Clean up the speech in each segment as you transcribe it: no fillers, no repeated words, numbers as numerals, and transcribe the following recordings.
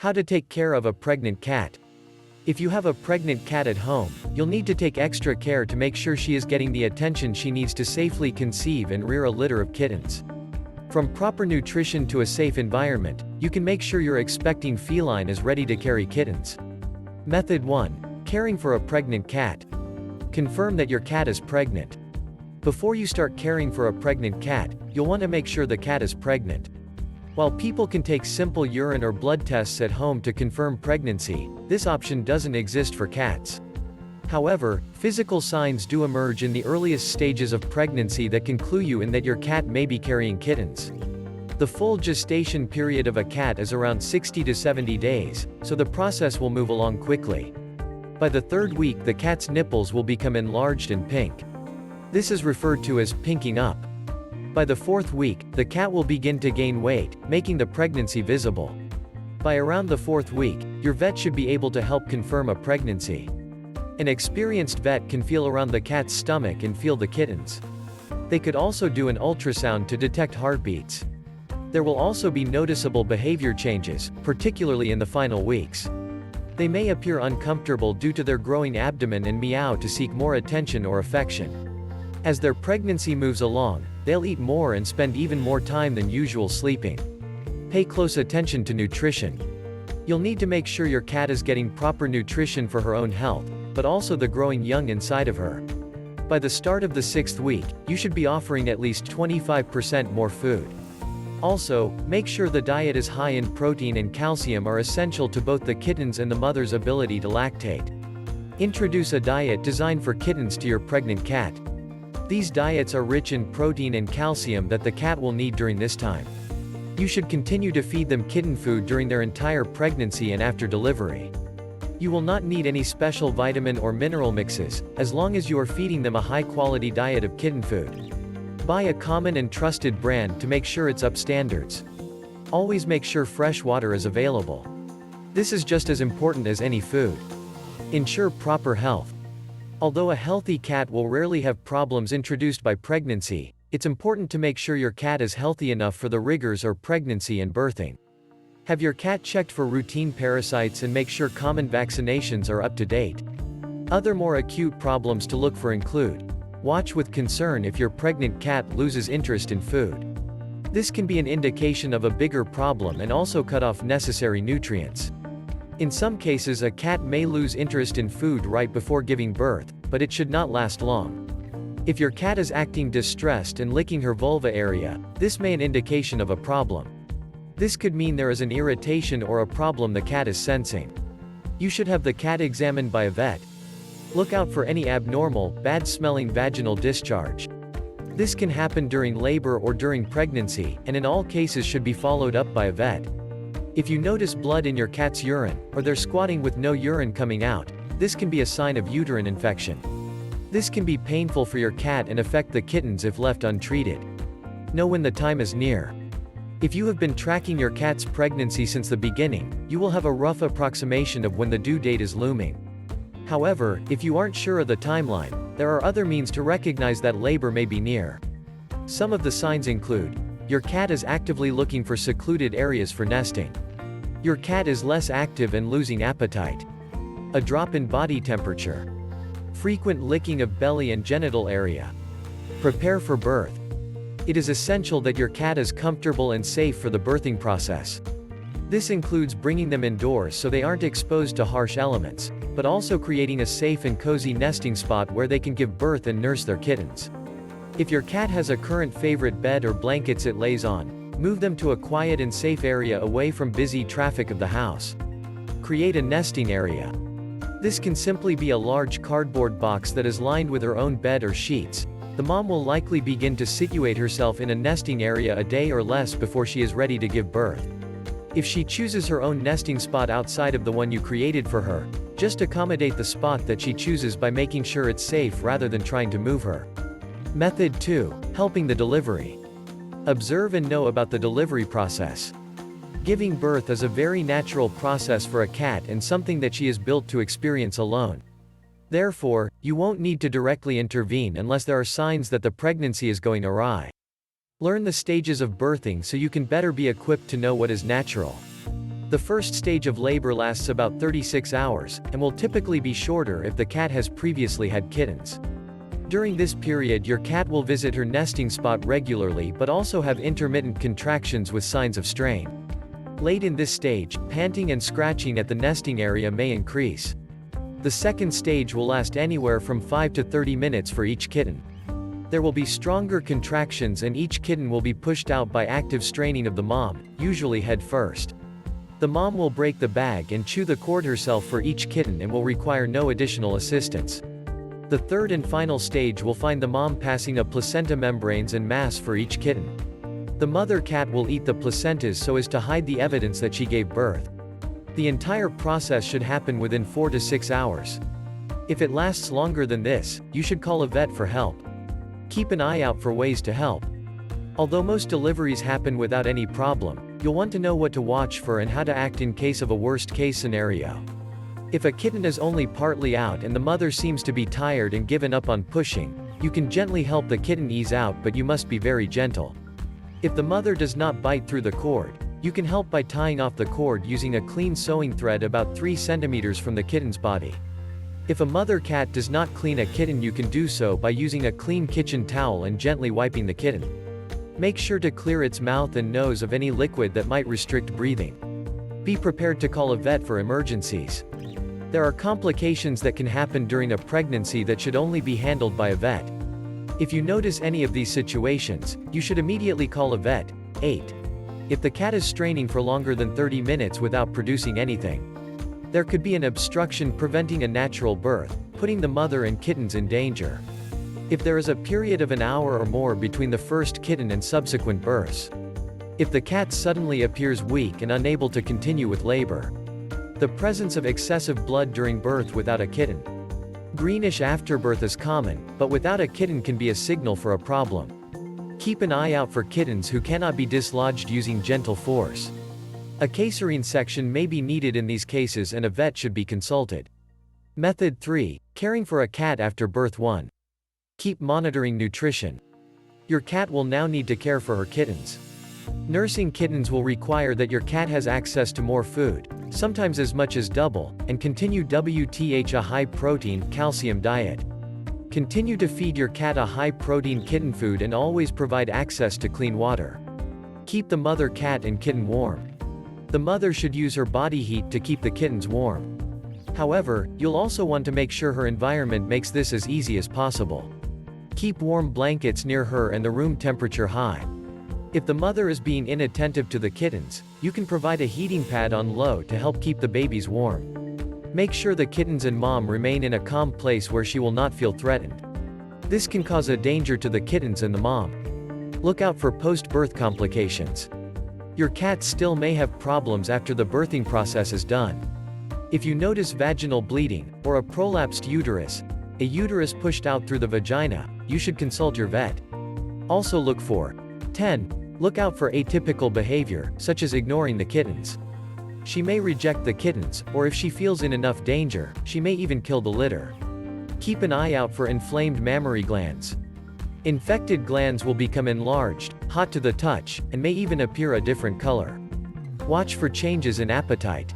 How to take care of a pregnant cat. If you have a pregnant cat at home, you'll need to take extra care to make sure she is getting the attention she needs to safely conceive and rear a litter of kittens. From proper nutrition to a safe environment, you can make sure your expecting feline is ready to carry kittens. Method 1. Caring for a pregnant cat. Confirm that your cat is pregnant. Before you start caring for a pregnant cat, you'll want to make sure the cat is pregnant. While people can take simple urine or blood tests at home to confirm pregnancy, this option doesn't exist for cats. However, physical signs do emerge in the earliest stages of pregnancy that can clue you in that your cat may be carrying kittens. The full gestation period of a cat is around 60 to 70 days, so the process will move along quickly. By the third week, the cat's nipples will become enlarged and pink. This is referred to as pinking up. By the fourth week, the cat will begin to gain weight, making the pregnancy visible. By around the fourth week, your vet should be able to help confirm a pregnancy. An experienced vet can feel around the cat's stomach and feel the kittens. They could also do an ultrasound to detect heartbeats. There will also be noticeable behavior changes, particularly in the final weeks. They may appear uncomfortable due to their growing abdomen and meow to seek more attention or affection. As their pregnancy moves along, they'll eat more and spend even more time than usual sleeping. Pay close attention to nutrition. You'll need to make sure your cat is getting proper nutrition for her own health, but also the growing young inside of her. By the start of the 6th week, you should be offering at least 25% more food. Also, make sure the diet is high in protein and calcium are essential to both the kittens and the mother's ability to lactate. Introduce a diet designed for kittens to your pregnant cat. These diets are rich in protein and calcium that the cat will need during this time. You should continue to feed them kitten food during their entire pregnancy and after delivery. You will not need any special vitamin or mineral mixes, as long as you are feeding them a high-quality diet of kitten food. Buy a common and trusted brand to make sure it's up standards. Always make sure fresh water is available. This is just as important as any food. Ensure proper health. Although a healthy cat will rarely have problems introduced by pregnancy, it's important to make sure your cat is healthy enough for the rigors of pregnancy and birthing. Have your cat checked for routine parasites and make sure common vaccinations are up to date. Other more acute problems to look for include: watch with concern if your pregnant cat loses interest in food. This can be an indication of a bigger problem and also cut off necessary nutrients. In some cases, a cat may lose interest in food right before giving birth, but it should not last long. If your cat is acting distressed and licking her vulva area, this may be an indication of a problem. This could mean there is an irritation or a problem the cat is sensing. You should have the cat examined by a vet. Look out for any abnormal, bad-smelling vaginal discharge. This can happen during labor or during pregnancy, and in all cases should be followed up by a vet. If you notice blood in your cat's urine, or they're squatting with no urine coming out, this can be a sign of uterine infection. This can be painful for your cat and affect the kittens if left untreated. Know when the time is near. If you have been tracking your cat's pregnancy since the beginning, you will have a rough approximation of when the due date is looming. However, if you aren't sure of the timeline, there are other means to recognize that labor may be near. Some of the signs include: your cat is actively looking for secluded areas for nesting. Your cat is less active and losing appetite. A drop in body temperature. Frequent licking of belly and genital area. Prepare for birth. It is essential that your cat is comfortable and safe for the birthing process. This includes bringing them indoors so they aren't exposed to harsh elements, but also creating a safe and cozy nesting spot where they can give birth and nurse their kittens. If your cat has a current favorite bed or blankets it lays on, move them to a quiet and safe area away from busy traffic of the house. Create a nesting area. This can simply be a large cardboard box that is lined with her own bed or sheets. The mom will likely begin to situate herself in a nesting area a day or less before she is ready to give birth. If she chooses her own nesting spot outside of the one you created for her, just accommodate the spot that she chooses by making sure it's safe rather than trying to move her. Method 2. Helping the delivery. Observe and know about the delivery process. Giving birth is a very natural process for a cat and something that she is built to experience alone. Therefore, you won't need to directly intervene unless there are signs that the pregnancy is going awry. Learn the stages of birthing so you can better be equipped to know what is natural. The first stage of labor lasts about 36 hours, and will typically be shorter if the cat has previously had kittens. During this period your cat will visit her nesting spot regularly but also have intermittent contractions with signs of strain. Late in this stage, panting and scratching at the nesting area may increase. The second stage will last anywhere from 5 to 30 minutes for each kitten. There will be stronger contractions and each kitten will be pushed out by active straining of the mom, usually head first. The mom will break the bag and chew the cord herself for each kitten and will require no additional assistance. The third and final stage will find the mom passing a placenta membranes and mass for each kitten. The mother cat will eat the placentas so as to hide the evidence that she gave birth. The entire process should happen within 4 to 6 hours. If it lasts longer than this, you should call a vet for help. Keep an eye out for ways to help. Although most deliveries happen without any problem, you'll want to know what to watch for and how to act in case of a worst-case scenario. If a kitten is only partly out and the mother seems to be tired and given up on pushing, you can gently help the kitten ease out, but you must be very gentle. If the mother does not bite through the cord, you can help by tying off the cord using a clean sewing thread about 3 centimeters from the kitten's body. If a mother cat does not clean a kitten, you can do so by using a clean kitchen towel and gently wiping the kitten. Make sure to clear its mouth and nose of any liquid that might restrict breathing. Be prepared to call a vet for emergencies. There are complications that can happen during a pregnancy that should only be handled by a vet. If you notice any of these situations, you should immediately call a vet. 8. If the cat is straining for longer than 30 minutes without producing anything, there could be an obstruction preventing a natural birth, putting the mother and kittens in danger. If there is a period of an hour or more between the first kitten and subsequent births. If the cat suddenly appears weak and unable to continue with labor. The presence of excessive blood during birth without a kitten. Greenish afterbirth is common, but without a kitten can be a signal for a problem. Keep an eye out for kittens who cannot be dislodged using gentle force. A caesarean section may be needed in these cases and a vet should be consulted. Method 3. Caring for a cat after birth. 1. Keep monitoring nutrition. Your cat will now need to care for her kittens. Nursing kittens will require that your cat has access to more food, sometimes as much as double, and continue WTH a high-protein, calcium diet. Continue to feed your cat a high-protein kitten food and always provide access to clean water. Keep the mother cat and kitten warm. The mother should use her body heat to keep the kittens warm. However, you'll also want to make sure her environment makes this as easy as possible. Keep warm blankets near her and the room temperature high. If the mother is being inattentive to the kittens, you can provide a heating pad on low to help keep the babies warm. Make sure the kittens and mom remain in a calm place where she will not feel threatened. This can cause a danger to the kittens and the mom. Look out for post-birth complications. Your cat still may have problems after the birthing process is done. If you notice vaginal bleeding, or a prolapsed uterus, a uterus pushed out through the vagina, you should consult your vet. Also look for 10. Look out for atypical behavior, such as ignoring the kittens. She may reject the kittens, or if she feels in enough danger, she may even kill the litter. Keep an eye out for inflamed mammary glands. Infected glands will become enlarged, hot to the touch, and may even appear a different color. Watch for changes in appetite.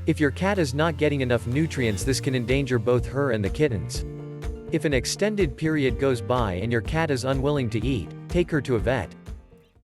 If your cat is not getting enough nutrients, this can endanger both her and the kittens. If an extended period goes by and your cat is unwilling to eat, take her to a vet.